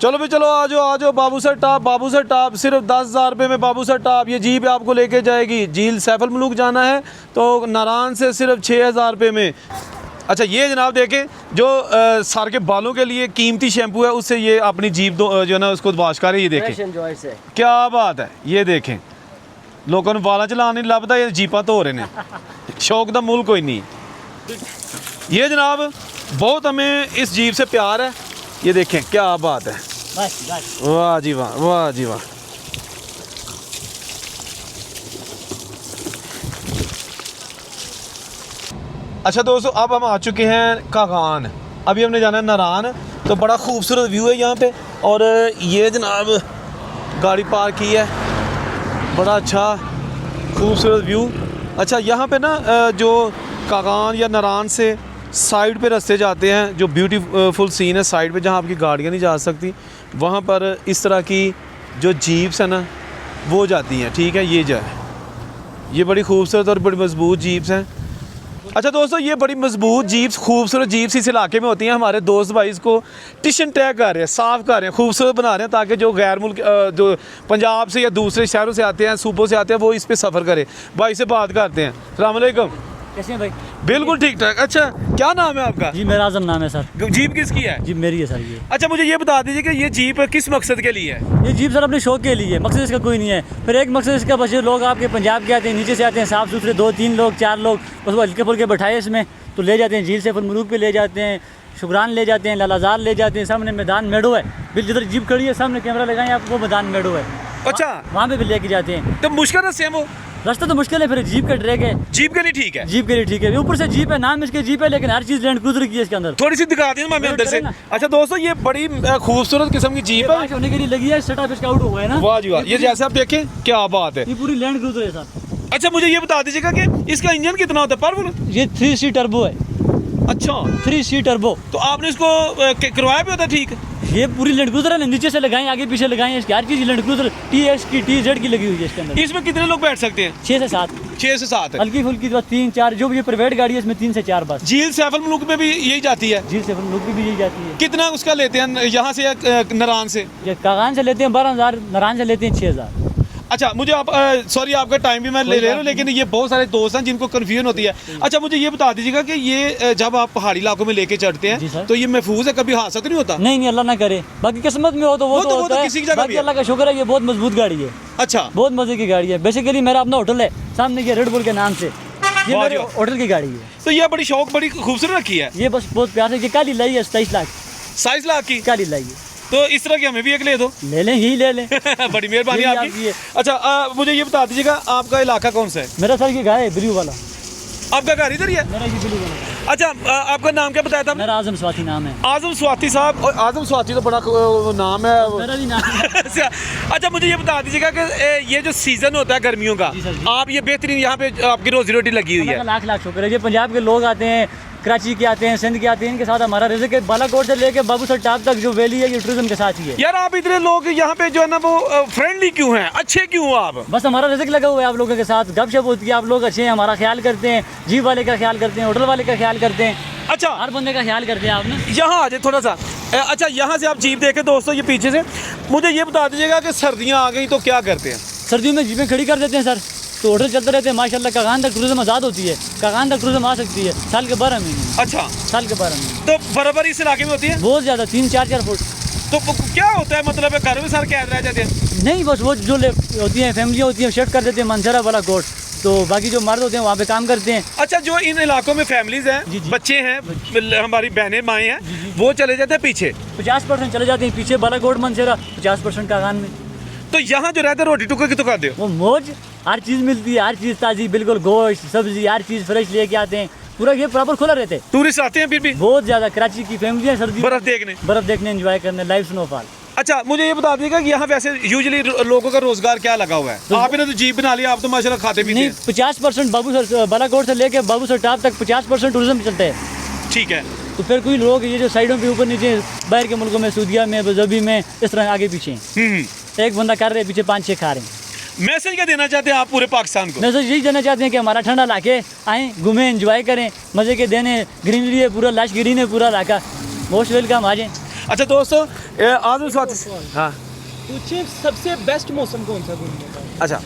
चलो भी चलो, आ जाओ बाबू सर टॉप सिर्फ 10,000 रुपये में बाबू सर टॉप। ये जीप आपको लेके जाएगी, झील सैफल मलूक जाना है तो नारायण से सिर्फ 6,000 रुपये में। अच्छा ये जनाब देखें, जो सर के बालों के लिए कीमती शैम्पू है, उससे ये अपनी जीप जो है ना उसको वाश करें। ये देखें क्या बात है, ये देखें लोगों ने बाला चला नहीं लभदा, ये जीपा धो रहे हैं। शौक दा मुल कोई नहीं। ये जनाब बहुत हमें इस जीप से प्यार है। ये देखें क्या बात है, वाह जी वाह, वाह जी वाह। अच्छा दोस्तों, अब हम आ चुके हैं कागान। अभी हमने जाना है नारायण। तो बड़ा खूबसूरत व्यू है यहाँ पे, और ये जनाब गाड़ी पार्क की है, बड़ा अच्छा खूबसूरत व्यू। अच्छा यहाँ पे ना जो कागान या नारायण से साइड पे रास्ते जाते हैं, जो ब्यूटीफुल सीन है साइड पे, जहाँ आपकी गाड़ियाँ नहीं जा सकती, वहाँ पर इस तरह की जो जीप्स है ना वो जाती हैं। ठीक है, ये जो है ये बड़ी खूबसूरत और बड़ी मजबूत जीप्स हैं। अच्छा दोस्तों, ये बड़ी मजबूत जीप्स, खूबसूरत जीप्स इस इलाके में होती हैं। हमारे दोस्त भाई इसको टिशन टैग कर रहे हैं, साफ़ कर रहे हैं, खूबसूरत बना रहे हैं, ताकि जो गैर मुल्क जो पंजाब से या दूसरे शहरों से आते हैं, सूबों से आते हैं, वो इस पे सफ़र करें। भाई से बात करते हैं। अस्सलाम वालेकुम, कैसे हैं भाई? बिल्कुल ठीक ठाक। अच्छा क्या नाम है आपका? जी मेरा आज़म नाम है सर। जीप किसकी है? जीप मेरी है सर ये। अच्छा मुझे ये बता दीजिए कि ये जीप किस मकसद के लिए है? ये जीप सर अपने शौक के लिए, मकसद इसका कोई नहीं है। फिर एक मकसद इसका बस, लोग आपके पंजाब के आते हैं, नीचे से आते हैं, साफ़ सुथरे 2-3 लोग 4 लोग, उसको हल्के फुल्के बैठाए इसमें तो ले जाते हैं, झील से मलूक पे ले जाते हैं, शुक्रान ले जाते हैं, लालाजार ले जाते हैं। सामने मैदान मेडो है, बिल जिधर जीप खड़ी है सामने कैमरा लगाएं आप, वो मैदान मेडो है। अच्छा वहाँ पे भी लेके जाते हैं। तो मुश्किल रास्ते हैं वो? रास्ता तो मुश्किल है, फिर जीप का ट्रैक है। जीप के लिए ठीक है? जीप के लिए ठीक है। ऊपर से जीप है, नाम इसके जीप है, लेकिन हर चीज़ लैंड क्रूजर की है इसके अंदर। थोड़ी सी दिखा दी मैं अंदर से। अच्छा दोस्तों, ये बड़ी खूबसूरत किस्म की जीप है, होने के लिए लगी है, सेटअप इसका आउट हुआ है ना। वाह जी वाह, ये जैसे आप देखें क्या बात है, ये पूरी लैंड क्रूजर है सर। अच्छा मुझे ये बता दीजिएगा कि इसका इंजन कितना होता है? पावरफुल? ये 3C टर्बो है। अच्छा 3C टर्बो। तो आपने इसको करवाया भी होता? ठीक, ये पूरी लैंड क्रूजर है ना, नीचे से लगाएं, आगे पीछे लगाएं, इसकी हर चीज़ लैंड क्रूजर TS की TZ की लगी हुई है इसके अंदर। इसमें कितने लोग बैठ सकते हैं? 6 से 7। 6 से 7 हल्की फुल्की 3-4, जो भी ये प्राइवेट गाड़ी है इसमें 3 से 4 बस। झील सैफल मलूक में भी यही जाती है? झील से लोग भी यही जाती है। कितना उसका लेते हैं यहाँ से या नारायण से? ये कागान से लेते हैं 12,000, नारायण से लेते हैं 6,000। अच्छा मुझे आप सॉरी आपका टाइम भी मैं ले रहा हूँ, लेकिन ये बहुत सारे दोस्त हैं जिनको कन्फ्यूजन होती है। अच्छा मुझे ये बता दीजिएगा कि ये जब आप पहाड़ी इलाकों में लेके चढ़ते हैं तो ये महफूज है, कभी हादसा तो नहीं होता? नहीं नहीं, अल्लाह ना करे, बाकी किस्मत में हो तो वो तो होता है, किसी की जगह भी अल्लाह का शुक्र है, ये बहुत मजबूत गाड़ी है। अच्छा बहुत मजे की गाड़ी है। बेसिकली मेरा अपना होटल है सामने, ये रेड बुल के नाम से, ये मेरे होटल की गाड़ी है। तो ये बड़ी शौक, बड़ी खूबसूरत रखी है। ये बस बहुत प्यार से, ये काली लाई है 27 लाख। 27 लाख की काली लाई है। तो इस तरह की हमें भी एक ले दो। ले लें, यही ले लें। बड़ी मेहरबानी आपकी। अच्छा मुझे ये बता दीजिएगा आपका इलाका कौन सा है? मेरा सर की गाय है ब्लू वाला। आपका घर इधर ही है? मेरा ये ब्लू वाला। अच्छा आपका नाम क्या बताया था? मेरा आजम स्वाति नाम है। आजम स्वाति साहब। और आजम स्वाति तो बड़ा नाम है। मेरा भी नाम है। अच्छा मुझे ये बता दीजिएगा कि ये जो सीजन होता है गर्मियों का, आप ये बेहतरीन यहाँ पे आपकी रोजी रोटी लगी हुई है। लाख लाख शुक्र है। ये पंजाब के लोग आते हैं, कराची के आते हैं, सिंध के आते हैं, इनके साथ हमारा रिज़्क़ है। बालाकोट से लेके बाबूसर टॉप तक जो वैली है, ये टूरिज्म के साथ ही है। यार आप इतने लोग यहाँ पे जो है ना वो फ्रेंडली क्यों हैं, अच्छे क्यों हो आप? बस हमारा रिज़्क़ लगा हुआ है आप लोगों के साथ, गपशप होती है, आप लोग अच्छे हैं, हमारा ख्याल करते हैं, जीप वाले का ख्याल करते हैं, होटल वाले का ख्याल करते हैं। अच्छा हर बंदे का ख्याल करते हैं आपने। यहाँ आ जाए थोड़ा सा। अच्छा यहाँ से आप जीप देखें दोस्तों, ये पीछे से। मुझे ये बता दीजिएगा कि सर्दियाँ आ गई तो क्या करते हैं? सर्दियों में जीपें खड़ी कर देते हैं सर, तो होटल चलते रहते हैं माशाल्लाह। कागान तक टूरिज्म आज़ाद होती है, कागान तक टूरिज्म आ सकती है साल के 12 महीने। अच्छा साल के 12 महीने। तो बराबर इस इलाके में होती है? बहुत ज़्यादा, 3-4 फुट। तो क्या होता है, मतलब घर में सर कैद रह जाते हैं? नहीं, बस वो जो होती हैं फैमिलियाँ होती हैं, शिफ्ट कर देते हैं मंसरा वाला कोट, तो बाकी जो मर्द होते हैं वहाँ पे काम करते हैं। अच्छा जो इन इलाकों में फैमिलीज हैं, बच्चे हैं, हमारी बहनें माएँ हैं, वो चले जाते हैं पीछे? 50% चले जाते हैं पीछे, बालाकोट मंसरा, 50% कागान में। तो यहाँ जो रहते हैं रोटी टुकड़े की तो खाते हो? वो मौज, हर चीज़ मिलती है, हर चीज़ ताज़ी, बिल्कुल गोश्त सब्जी हर चीज़ फ्रेश लेके आते हैं, पूरा ये प्रॉपर खुला रहते हैं। टूरिस्ट आते हैं फिर भी? बहुत ज़्यादा, कराची की फैमिली है, सर्दी बर्फ देखने एंजॉय करने, लाइव स्नोफॉल। अच्छा मुझे ये बता दीजिएगा कि यहाँ वैसे यूजुअली लोगों का रोजगार क्या लगा हुआ है? तो आपने तो जीप बना लिया, आप तो माशाल्लाह खाते भी नहीं। 50% बाबूसर बालाकोट से लेके बाबूसर टॉप तक 50% टूरिज्म चलते हैं। ठीक है। तो फिर कोई लोग ये जो साइडों पे ऊपर नीचे बाहर के मुल्कों में, सऊदीया में, अबूधाबी में, इस तरह आगे पीछे एक बंदा कर रहे, पीछे 5-6 खा रहे हैं। मैसेज क्या देना चाहते हैं आप पूरे पाकिस्तान को? मैसेज यही देना चाहते हैं कि हमारा ठंडा इलाके आएँ, घूमें, एंजॉय करें, मज़े के देने, ग्रीनरी है, पूरा लाश ग्रीन है पूरा इलाका, मोस्ट वेलकम आ जाएँ। अच्छा दोस्तों आजम स्वाति, हाँ पूछिए सबसे बेस्ट मौसम कौन सा घूमने का? अच्छा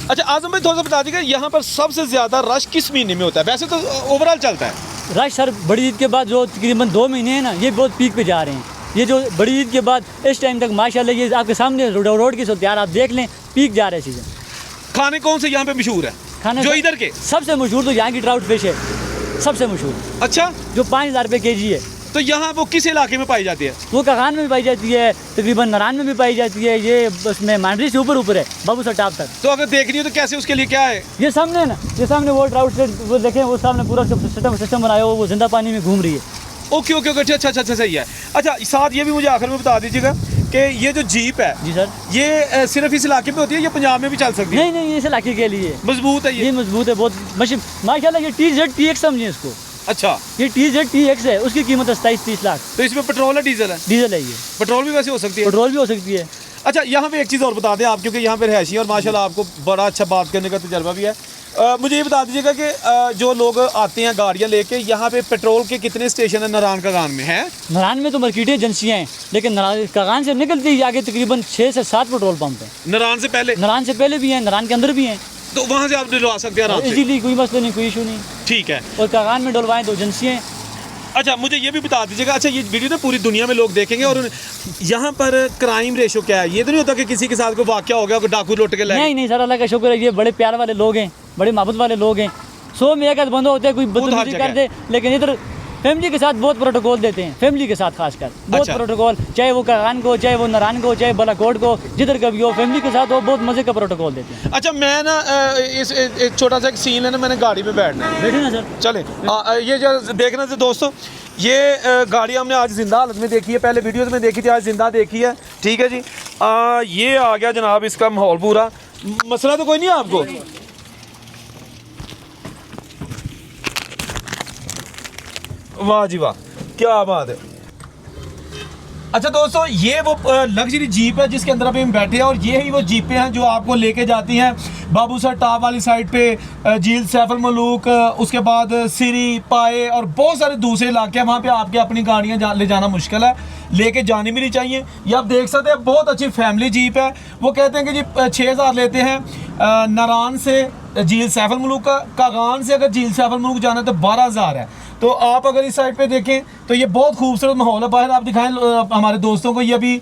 अच्छा आजम भाई थोड़ा सा बता दीजिएगा यहाँ पर सबसे ज़्यादा रश किस महीने में होता है? वैसे तो ओवरऑल चलता है। रश सर बड़ी ईद के बाद जो तकरीबन 2 महीने हैं ना, ये बहुत पीक पे जा रहे हैं। ये जो बड़ी ईद के बाद इस टाइम तक माशाल्लाह ये आपके सामने रोड की सूरत आप देख लें, पीक जा रहे हैं सीजन। खाने कौन से यहाँ पे मशहूर है? खाने जो इधर के सबसे मशहूर तो यहाँ की ट्राउट फिश है, सबसे मशहूर, अच्छा जो 5000 रुपये केजी है। तो यहाँ वो किस इलाके में पाई जाती है? वो कागान में भी पाई जाती है, तकरीबन नारायण में भी पाई जाती है, ये उसमें मांडरी से ऊपर है बाबू सर टाप तक। तो अगर देखनी हो तो कैसे, उसके लिए क्या है? ये सामने है ना, ये सामने वो ट्राउट से वो देखें, वो सामने पूरा सिस्टम बनाया हुआ, वो जिंदा पानी में घूम रही है। ओके ओके ओके, अच्छा अच्छा अच्छा सही है। अच्छा साथ ये भी मुझे आखिर में बता दीजिएगा कि ये जो जीप है जी सर, ये सिर्फ इस इलाके में होती है या पंजाब में भी चल सकती है? नहीं नहीं, इस इलाके के लिए मजबूत है ये ये? मजबूत है बहुत माशाल्लाह। ये TZ-TX समझिए इसको, अच्छा ये TZ-TX है, उसकी कीमत है 27-30 लाख। तो इसमें पेट्रोल है डीजल है? डीजल है ये, पेट्रोल भी वैसे हो सकती है? पेट्रोल भी हो सकती है। अच्छा यहाँ पे एक चीज़ और बता दें आप, क्योंकि यहाँ पे रहायशी और माशाल्लाह आपको बड़ा अच्छा बात करने का तजर्बा भी है। मुझे ये बता दीजिएगा कि जो लोग आते हैं गाड़ियाँ लेके, यहाँ पे पेट्रोल के कितने स्टेशन है नारायण कागान में? हैं नारायण में तो मार्केटें एजेंसियाँ हैं, लेकिन कागान से निकलते ही आगे तकरीबन 6 से 7 पेट्रोल पंप हैं। नारायण से पहले? नारायण से पहले भी हैं, नारायण के अंदर भी हैं, तो वहाँ से आप डलवा सकते हैं आराम से? इजीली, कोई मसला नहीं, कोई इशू नहीं। ठीक है। और कागान में डलवाएं तो एजेंसियाँ हैं। अच्छा मुझे ये भी बता दीजिएगा, अच्छा ये वीडियो ना पूरी दुनिया में लोग देखेंगे, और यहाँ पर क्राइम रेशो क्या है? ये तो नहीं होता कि किसी के साथ कोई वाकया हो गया, कोई डाकू लुट के ले गए? नहीं नहीं सर, अल्लाह का शुक्र है, ये बड़े प्यार वाले लोग हैं, बड़े मोहब्बत वाले लोग हैं। 100 में एक आध बंदा होता है कोई बदतमीजी कर दे, लेकिन इधर फैमिली के साथ बहुत प्रोटोकॉल देते हैं, फैमिली के साथ खासकर बहुत अच्छा। प्रोटोकॉल, चाहे वो कागान को, चाहे वो नारायण को, चाहे बालाकोट को, जिधर कभी हो फैमिली के साथ हो, बहुत मजे का प्रोटोकॉल देते हैं। अच्छा मैं ना इस एक छोटा सा एक सीन है ना, मैंने गाड़ी में बैठना है, बैठे ना सर। चले ये जो देखना से दोस्तों, ये गाड़ी हमने आज जिंदा हालत में देखी है, पहले वीडियोस में देखी थी, आज जिंदा देखी है। ठीक है जी, ये आ गया जनाब इसका माहौल पूरा, मसला तो कोई नहीं है आपको? वाह जी वाह, क्या बात है। अच्छा दोस्तों, ये वो लग्जरी जीप है जिसके अंदर अभी हम बैठे हैं, और ये ही वो जीपें हैं जो आपको लेके जाती हैं बाबू सर टाप वाली साइड पे, झील सैफुल मलूक, उसके बाद सिरी, पाए और बहुत सारे दूसरे इलाके हैं। वहाँ पे आपके अपनी गाड़ियाँ ले जाना मुश्किल है, लेके जानी भी नहीं चाहिए। ये आप देख सकते हैं, बहुत अच्छी फैमिली जीप है। वो कहते हैं कि जी 6000 लेते हैं नारायण से झील सैफुल मलूक का, कागान से अगर झील सैफुल मलूक जाना है तो 12000 है। तो आप अगर इस साइड पे देखें तो ये बहुत खूबसूरत माहौल है। बाहर आप दिखाएं हमारे दोस्तों को, ये अभी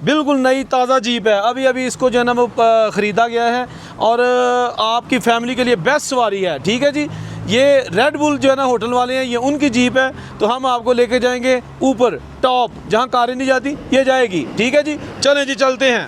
बिल्कुल नई ताज़ा जीप है, अभी अभी इसको जो है ना वो ख़रीदा गया है, और आपकी फैमिली के लिए बेस्ट सवारी है। ठीक है जी, ये रेड बुल जो है ना होटल वाले हैं, ये उनकी जीप है, तो हम आपको लेके जाएंगे ऊपर टॉप, जहाँ कारें नहीं जाती ये जाएगी। ठीक है जी, चलें जी चलते हैं।